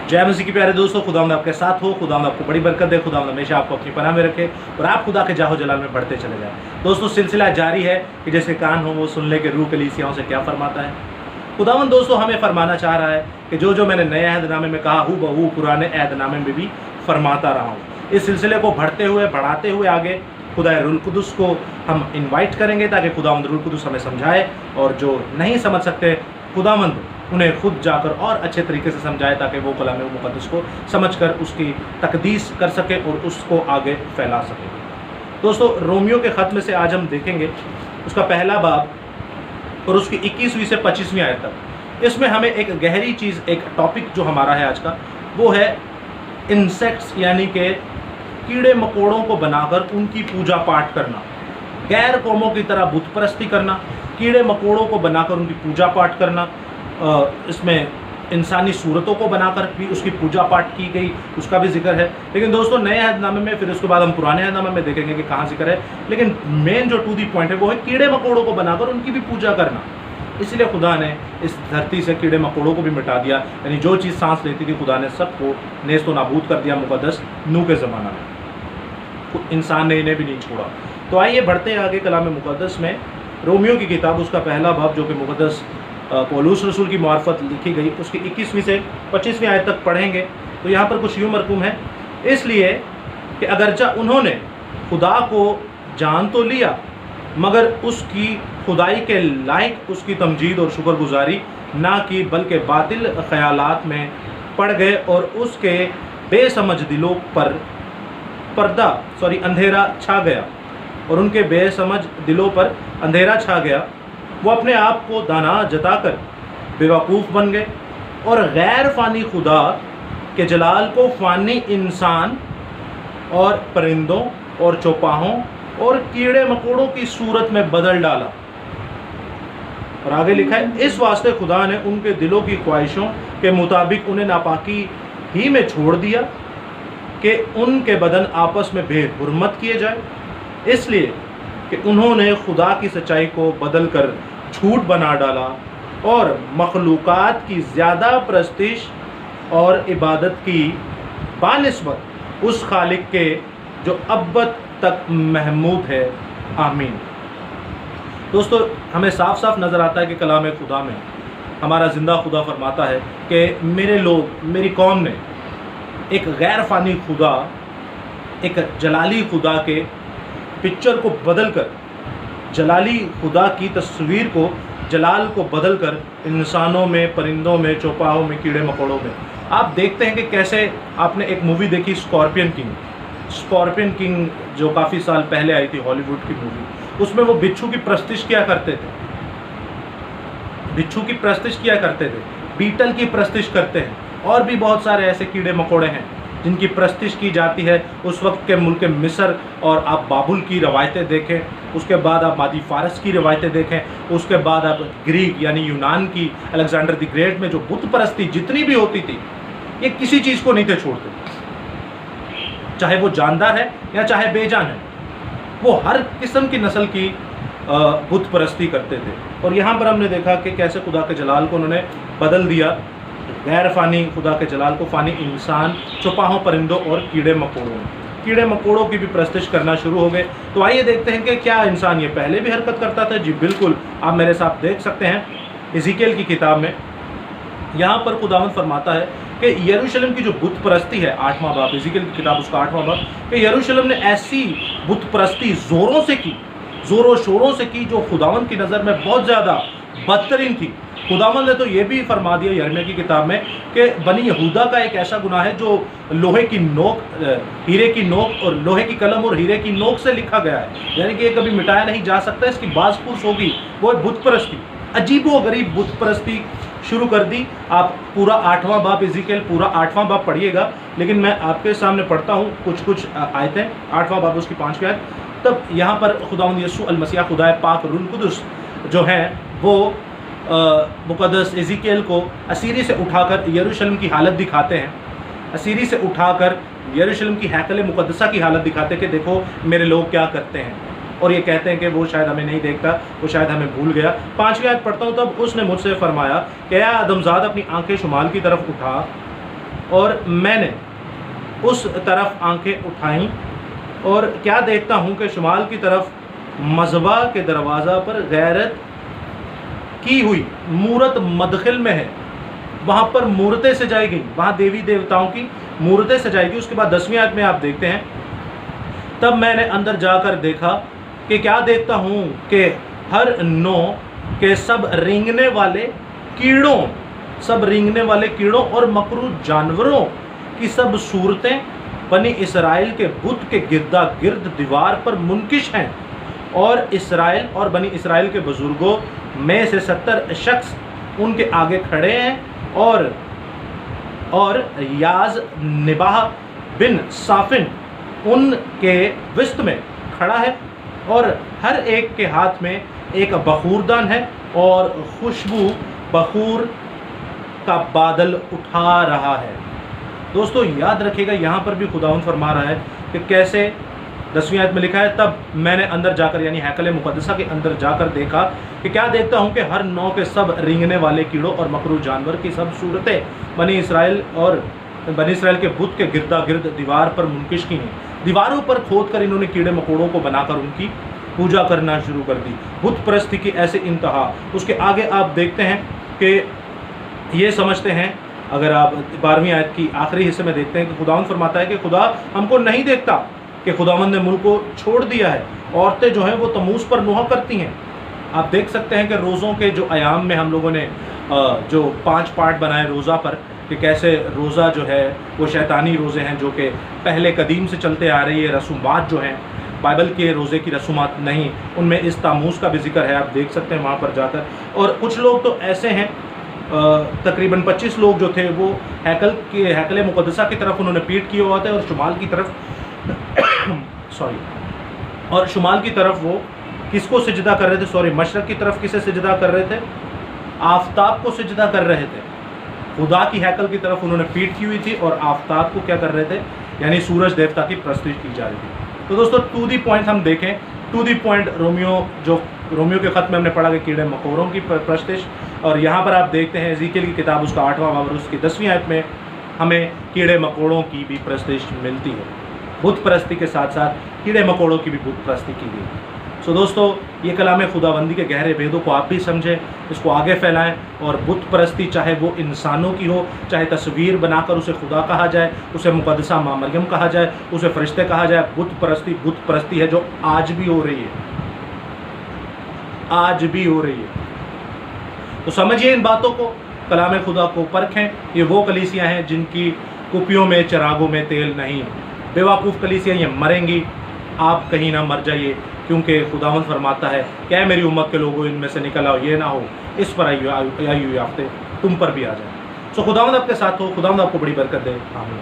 जय मसीह के प्यारे दोस्तों, खुदावंद आपके साथ हो। खुदावंद आपको बड़ी बरकत दे। खुदावंद हमेशा आपको अपनी पनाह में रखे और आप खुदा के जाहो जलाल में बढ़ते चले जाए। दोस्तों, सिलसिला जारी है कि जैसे कान हो वो सुनने के रूह कलीसियाओं से क्या फरमाता है। खुदावंद दोस्तों हमें फरमाना चाह रहा है कि जो मैंने नए अहदनामे में कहा हूँ बहू पुराने अहदनामे में भी फरमाता रहा हूँ। इस सिलसिले को बढ़ाते हुए आगे खुदा रूल कुदुस को हम इनवाइट करेंगे ताकि खुदावंद रूल कुदुस हमें समझाए, और जो नहीं समझ सकते खुदावंद उन्हें खुद जाकर और अच्छे तरीके से समझाए ताकि वो कलाम मुक़द्दस को समझकर उसकी तकदीस कर सके और उसको आगे फैला सके। दोस्तों, रोमियो के ख़त में से आज हम देखेंगे उसका पहला बाब और उसकी 21वीं से 25वीं आयत तक। इसमें हमें एक गहरी चीज़, एक टॉपिक जो हमारा है आज का, वो है इंसेक्ट्स, यानी कि कीड़े मकोड़ों को बनाकर उनकी पूजा पाठ करना, गैर कौमों की तरह बुत परस्ती करना, कीड़े मकोड़ों को बनाकर उनकी पूजा पाठ करना। इसमें इंसानी सूरतों को बनाकर भी उसकी पूजा पाठ की गई, उसका भी जिक्र है। लेकिन दोस्तों, नए अहदनामे में, फिर उसके बाद हम पुराने अहदनामे में देखेंगे कि कहाँ जिक्र है, लेकिन मेन जो टू दी पॉइंट है वो है कीड़े मकोड़ों को बनाकर उनकी भी पूजा करना। इसलिए खुदा ने इस धरती से कीड़े मकोड़ों को भी मिटा दिया, यानी जो चीज़ सांस लेती थी खुदा ने सबको नेस्तो नाबूद कर दिया मुक़द्दस नूह के ज़माना में। इंसान ने इन्हें भी नहीं छोड़ा। तो आइए बढ़ते हैं आगे कलाम मुक़द्दस में। रोमियो की किताब उसका पहला बाब जो कि मुक़द्दस पौलुस रसूल की मार्फत लिखी गई, उसकी 21वीं से 25वीं आयत तक पढ़ेंगे। तो यहाँ पर कुछ यूँ मरकूम है, इसलिए कि अगरचा उन्होंने खुदा को जान तो लिया मगर उसकी खुदाई के लायक उसकी तमजीद और शुक्रगुजारी ना की, बल्कि बातिल ख्यालात में पड़ गए और उसके बेसमझ दिलों पर अंधेरा छा गया, और उनके बेसमझ दिलों पर अंधेरा छा गया। वो अपने आप को दाना जताकर बेवकूफ़ बन गए और गैर फ़ानी खुदा के जलाल को फ़ानी इंसान और परिंदों और चौपाहों और कीड़े मकोड़ों की सूरत में बदल डाला। और आगे लिखा है, इस वास्ते खुदा ने उनके दिलों की ख्वाहिशों के मुताबिक उन्हें नापाकी ही में छोड़ दिया कि उनके बदन आपस में बेहुरमत किए जाए, इसलिए कि उन्होंने खुदा की सच्चाई को बदल कर झूठ बना डाला और मखलूक़ात की ज़्यादा प्रस्तिश और इबादत की बानिस्बत उस खालिक के जो अब्बद तक महमूद है। आमीन। दोस्तों, हमें साफ साफ नज़र आता है कि कलाम खुदा में हमारा ज़िंदा खुदा फरमाता है कि मेरे लोग, मेरी कौम ने एक गैर फ़ानी खुदा, एक जलाली खुदा के पिक्चर को बदलकर, जलाली खुदा की तस्वीर को, जलाल को बदलकर इंसानों में, परिंदों में, चौपाहों में, कीड़े मकोड़ों में। आप देखते हैं कि कैसे, आपने एक मूवी देखी स्कॉर्पियन किंग जो काफ़ी साल पहले आई थी, हॉलीवुड की मूवी। उसमें वो बिच्छू की प्रस्तिश किया करते थे, बीटल की प्रस्तिश करते हैं, और भी बहुत सारे ऐसे कीड़े मकोड़े हैं जिनकी प्रस्तिश की जाती है। उस वक्त के मुल्क मिस्र, और आप बाबुल की रवायतें देखें, उसके बाद आप मादी फ़ारस की रवायतें देखें, उसके बाद आप ग्रीक यानी यूनान की, अलेक्जेंडर द ग्रेट में जो बुत परस्ती जितनी भी होती थी, ये किसी चीज़ को नहीं थे छोड़ते, चाहे वो जानदार है या चाहे बेजान है, वो हर किस्म की नस्ल की बुत परस्ती करते थे। और यहाँ पर हमने देखा कि कैसे खुदा के जलाल को उन्होंने बदल दिया, गैर फ़ानी खुदा के जलाल को फ़ानी इंसान, चौपाहों, परिंदों और कीड़े मकोड़ों की भी प्रस्तिश करना शुरू हो गए। तो आइए देखते हैं कि क्या इंसान ये पहले भी हरकत करता था। जी बिल्कुल, आप मेरे साथ देख सकते हैं इज़ीकेल की किताब में। यहाँ पर खुदावंद फरमाता है कि यरूशलेम की जो बुत परस्ती है, 8वां बाब, इज़ीकेल की किताब उसका 8वां बाब, कि यरूशलेम ने ऐसी बुत परस्ती ज़ोरों शोरों से की जो खुदावंद की नज़र में बहुत ज़्यादा बदतरीन थी। खुदावंद ने तो ये भी फरमा दिया यिर्मयाह की किताब में कि बनी यहूदा का एक ऐसा गुनाह है जो लोहे की नोक, हीरे की नोक और लोहे की कलम और हीरे की नोक से लिखा गया है, यानी कि ये कभी मिटाया नहीं जा सकता, इसकी बाज़पुर्स होगी। वो है बुत परस्ती, अजीबो गरीब बुत परस्ती शुरू कर दी। आप पूरा 8वां बाब, इज़ीकेल पूरा 8वां बाब पढ़िएगा, लेकिन मैं आपके सामने पढ़ता हूँ कुछ आयतें। 8वां बाब उसकी 5वीं आयत। तब यहाँ पर खुदावंद यीशु अल मसीह खुदा पाक रूह कुदुस जो हैं वो मुक़द्दस इज़ीकेल को असीरी से उठाकर यरूशलेम की हालत दिखाते हैं, असीरी से उठाकर यरूशलेम की हैकल मुक़द्दसा की हालत दिखाते हैं कि देखो मेरे लोग क्या करते हैं। और ये कहते हैं कि वो शायद हमें नहीं देखता, वो शायद हमें भूल गया। 5वीं आयत पढ़ता हूँ, तब उसने मुझसे फरमाया कि या आदमजाद अपनी आंखें शुमाल की तरफ उठा और मैंने उस तरफ आंखें उठाईं और क्या देखता हूँ कि शुमाल की तरफ मज़बा के दरवाज़ा पर गैरत की हुई मूरत मदखिल में है। वहाँ पर मूरतें सजाई गई, वहाँ देवी देवताओं की मूरतें सजाई गई। उसके बाद 10वीं आयत में आप देखते हैं, तब मैंने अंदर जाकर देखा कि क्या देखता हूँ कि हर नौ के सब रेंगने वाले कीड़ों और मकरू जानवरों की सब सूरतें बनी इसराइल के बुत के गिरदा गिर्द दीवार पर मुनकिश हैं, और इसराइल और बनी इसराइल के बुजुर्गों में से 70 शख्स उनके आगे खड़े हैं, और याज निबाह बिन साफिन उनके विस्त में खड़ा है, और हर एक के हाथ में एक बखूरदान है, और खुशबू बखूर का बादल उठा रहा है। दोस्तों याद रखिएगा, यहाँ पर भी खुदावंद फरमा रहा है कि कैसे 10वीं आयत में लिखा है, तब मैंने अंदर जाकर यानी हैकल मुक़द्दसा के अंदर जाकर देखा कि क्या देखता हूँ कि हर नौ के सब रेंगने वाले कीड़ों और मकरू जानवर की सब सूरतें बनी इसराइल के बुत के गिरदा गिर्द दीवार पर मुनकिश की हैं। दीवारों पर खोद कर इन्होंने कीड़े मकोड़ों को बनाकर उनकी पूजा करना शुरू कर दी। बुत परस्ती की ऐसे इंतहा। उसके आगे आप देखते हैं कि ये समझते हैं, अगर आप 12वीं आयत की आखिरी हिस्से में देखते हैं कि खुदावंद फरमाता है कि खुदा हमको नहीं देखता कि खुदावंद ने मुल्क को छोड़ दिया है। औरतें जो हैं वो तमूस पर नुहा करती हैं। आप देख सकते हैं कि रोज़ों के जो आयाम में हम लोगों ने जो 5 पार्ट बनाए रोज़ा पर, कि कैसे रोज़ा जो है वो शैतानी रोज़े हैं जो कि पहले कदीम से चलते आ रही है। रसूमात जो हैं बाइबल के रोज़े की रसूमात नहीं, उनमें इस तामूस का भी जिक्र है, आप देख सकते हैं वहाँ पर जाकर। और कुछ लोग तो ऐसे हैं, तकरीबन 25 लोग जो थे वो हैकल मुक़द्दसा की तरफ उन्होंने पीठ किया हुआ था, और शुमाल की तरफ और शुमाल की तरफ वो किसको सिजदा कर रहे थे, मशरक़ की तरफ किसे सिजदा कर रहे थे, आफताब को सिजदा कर रहे थे। खुदा की हैकल की तरफ उन्होंने पीठ की हुई थी और आफताब को क्या कर रहे थे, यानी सूरज देवता की प्रस्तुति की जा रही थी। तो दोस्तों टू दी पॉइंट हम देखें, टू दी पॉइंट रोमियो के ख़त में हमने पढ़ा कि कीड़े मकोड़ों की प्रस्तुति, और यहाँ पर आप देखते हैं एज़ेकियल की किताब उसका 8वां बाब उसकी 10वीं आयत में हमें कीड़े मकोड़ों की भी प्रस्तुति मिलती है। बुत परस्ती के साथ साथ कीड़े मकोड़ों की भी बुत परस्ती की गई। सो दोस्तों ये कलाम खुदाबंदी के गहरे भेदों को आप भी समझें, इसको आगे फैलाएं, और बुत परस्ती चाहे वो इंसानों की हो, चाहे तस्वीर बनाकर उसे खुदा कहा जाए, उसे मुक़द्दसा माँ मरियम कहा जाए, उसे फरिश्ते कहा जाए, बुत परस्ती है जो आज भी हो रही है, आज भी हो रही है। तो समझिए इन बातों को, कलाम खुदा को परखें। ये वो कलीसियाँ हैं जिनकी कुपियों में चिरागों में तेल नहीं। बेवकूफ़ कलीसियाँ ये मरेंगी, आप कहीं ना मर जाइए, क्योंकि खुदावंद फरमाता है क्या मेरी उम्मत के लोगों इनमें से निकल आओ, ये ना हो इस पर आई हुई आफतें तुम पर भी आ जाए। सो खुदावंद आपके साथ हो, खुदावंद आपको बड़ी बरकत दे। आमीन।